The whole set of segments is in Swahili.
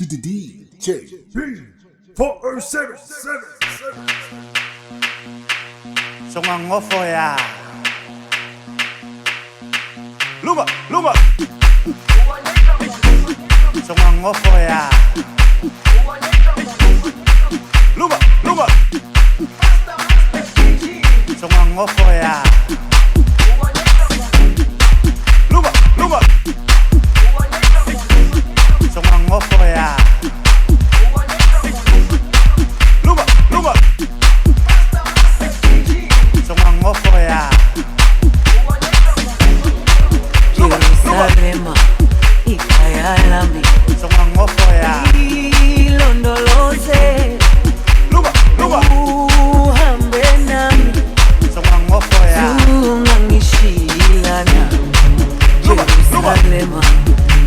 DJ B477. Sungangofo ya Luma Sungangofo ya Luma Sungangofo ya Luma Sungangofo ya Luma Sungangofo ya Jerusalema ikayalami Sungangofo ya ilondoloze uhambe nami Sungangofo ya ungangishilana Jerusalema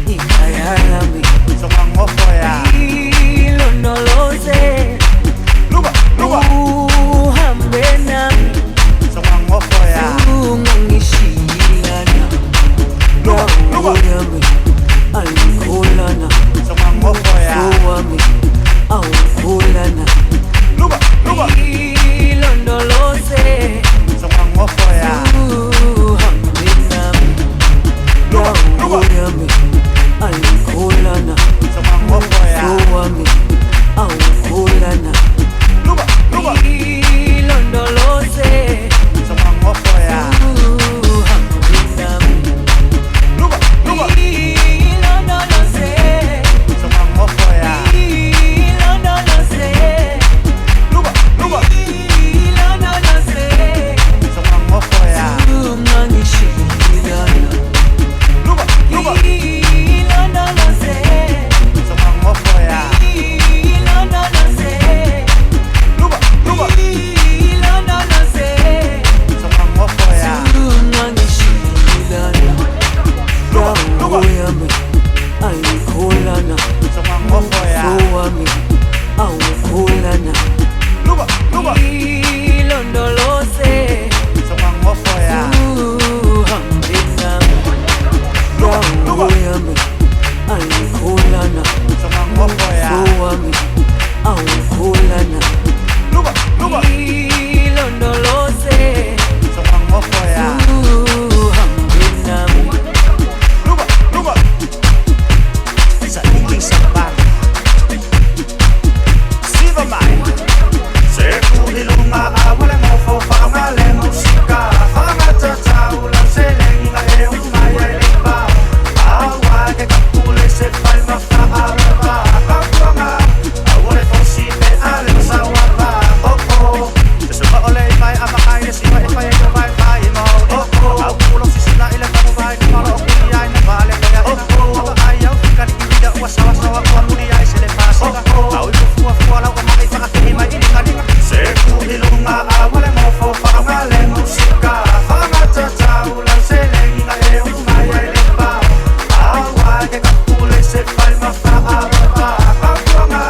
ikayalami Sungangofo ya ilondoloze uhambe nami Sungangofo ya ungangishilana Roho yami alikulana Sungangofo ya wami aukulana ilondoloze Sungangofo ya uhambe nami Roho yami alikulana Sungangofo ya wami aukulana ilondoloze Sungangofo ya uhambe nami ilondoloze Sungangofo ya ilondoloze ilondoloze Sungangofo ya ungangishilana ilondoloze Sungangofo ya ilondoloze ilondoloze Sungangofo ya ungangishilana Roho yami alikulana Sungangofo ya wami aukulana ilondoloze Sungangofo ya uhambe nami Roho yami alikulana Sungangofo ya wami aukulana ilondoloze Sungangofo ya uhambe nami Sa hindi sapat Siva mai Seku ilunga awale mofo Famale musika Famata ula seleng Nga maya iba Awa ke kapule se palma Faaraba Kapuanga Awale fosipe ale masawaba Oko Sesuka ole ipay amakay Siva ipay ipay ipay mo Oko Awulong sisila ilang kamubay Kumalo okuliyay na vale Kaya ina Aba ayaw Kani ibida Wasawa-sawa Kuan muliyay Selepasi ka Awi fua-fua Lau kamakay Pakakihimay Iling-aling Seku ilunga Awale mofo Famale musika Famata ulang seleng Nga umaya ilimba Awa ke kapule Se palma Faaraba Kapuanga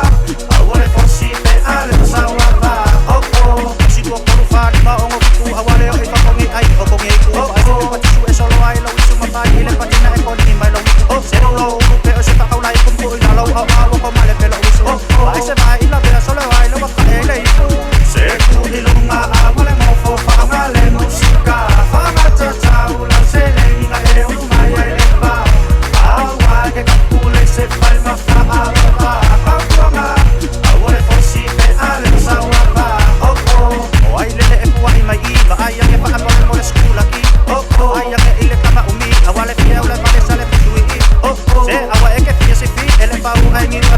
Awale fosipe Ale masawaba Oko Sigo korufa Di maongo kiku Awale o ipakongi Ay okongi ku Ay patisu e solo ay Lawisu mapay Ile patina e koni May lawiku Sero lo Rupe o seta kaulay Kumpu ilalaw Awa ko male Pelo wisu Ay se ba Ilabi solo ay Lawak ka iku Seku ilunga Awale mofo Famale musika Famata ulang seleng Nga umaya ilimba Awa ke kapule Se palma Faaraba Kapuanga Awale fosipe Ale masawaba Oko O ay lele e puwa may iba Ayang e paamole mole skulaki Oko Ayang e ile kama umi Awale fiya ule pale sale fitui Oko Se awa e ke fiya si fi Ele pau ay ngiru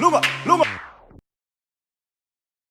Lunga, lunga.